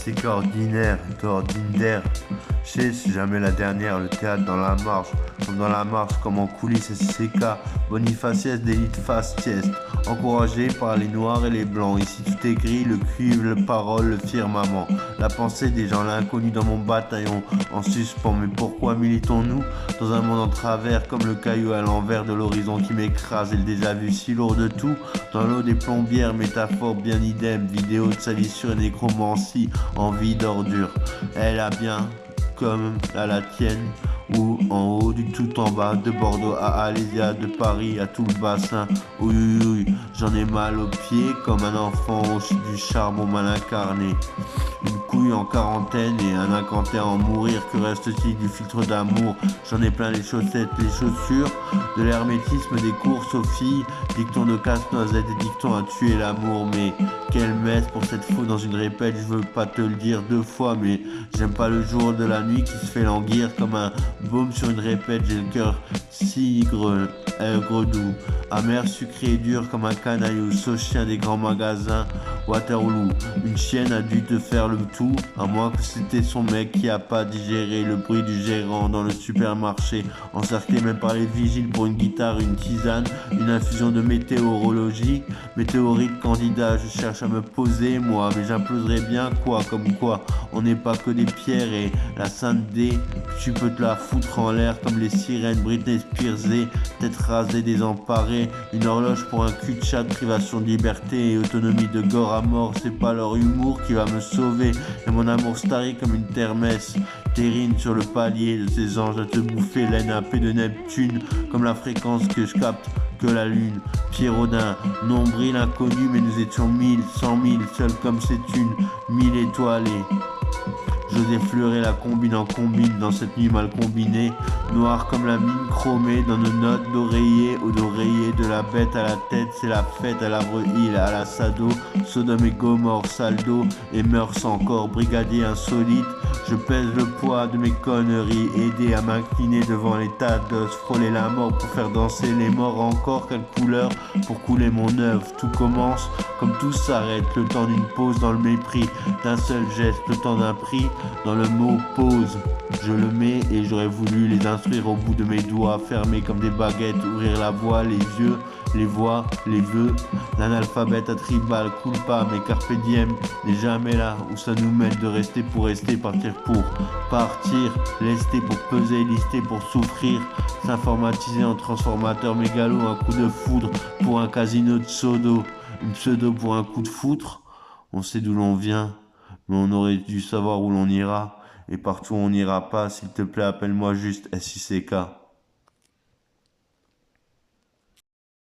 SICK ordinaire, d'ordinaire. Je sais, c'est jamais la dernière, le théâtre dans la marche. Comme dans la marche, comme en coulisses, SCK. Bonifaciès d'élite faciès. Encouragé par les noirs et les blancs. Ici tout est gris, le cuivre, le parole, le firmament. La pensée des gens, l'inconnu dans mon bataillon. En suspens, mais pourquoi militons-nous dans un monde en travers, comme le caillou à l'envers de l'horizon qui m'écrase et le déjà vu si lourd de tout. Dans l'eau des plombières, métaphore bien idem. Vidéo de salissure et nécromancie, envie d'ordure. Elle a bien comme la tienne, ou en haut du tout en bas, de Bordeaux à Alésia, de Paris à tout le bassin. Oui, oui, oui, j'en ai mal aux pieds comme un enfant au du charbon mal incarné. Une couille en quarantaine et un incanté à en mourir. Que reste-t-il du filtre d'amour? J'en ai plein les chaussettes, les chaussures. De l'hermétisme des courses aux filles. Dicton de casse-noisette et dicton à tuer l'amour. Mais quelle messe pour cette faute dans une répète. Je veux pas te le dire deux fois, mais j'aime pas le jour de la nuit qui se fait languir comme un baume sur une répète. J'ai le cœur sigre, aigre doux, amer, sucré et dur comme un canaillou. Ce chien des grands magasins Waterloo. Une chienne a dû te faire le tout, à moins que c'était son mec qui a pas digéré le bruit du gérant dans le supermarché, encerclé même par les vigiles pour une guitare, une tisane, une infusion de météorologie. Météorite candidat, je cherche à me poser moi, mais j'imploserais bien quoi, comme quoi on n'est pas que des pierres et la sainte D, tu peux te la foutre en l'air comme les sirènes Britney Spears, tête rasée, désemparée, une horloge pour un cul de chat, privation de liberté et autonomie de gore à mort. C'est pas leur humour qui va me sauver, et mon amour staré comme une termesse terrine sur le palier de ces anges à te bouffer, l'NAP de Neptune comme la fréquence que je capte que la lune. Pierrodin, nombril inconnu, mais nous étions 1000, 100 000, seuls comme c'est une 1000 étoilés. J'osais fleurer la combine en combine dans cette nuit mal combinée, noire comme la mine chromée dans nos notes d'oreiller ou d'oreiller de la bête à la tête. C'est la fête à l'arbre île, à la Sado, Sodome et Gomorre, Saldo et mœurs encore, brigadier insolite. Je pèse le poids de mes conneries, aidé à m'incliner devant les tas d'os, frôler la mort pour faire danser les morts encore. Quelle couleur pour couler mon œuvre. Tout commence comme tout s'arrête, le temps d'une pause dans le mépris, d'un seul geste, le temps d'un prix. Dans le mot pause, je le mets et j'aurais voulu les instruire au bout de mes doigts, fermés comme des baguettes, ouvrir la voie, les yeux, les voix, les vœux. L'analphabète à tribal, coule pas, mais carpe diem n'est jamais là où ça nous mène de rester pour rester, partir pour partir, lester pour peser, lister pour souffrir, s'informatiser en transformateur mégalo, un coup de foudre pour un casino de pseudo, une pseudo pour un coup de foutre. On sait d'où l'on vient, mais on aurait dû savoir où l'on ira, et partout où on n'ira pas. S'il te plaît, appelle-moi juste SICK.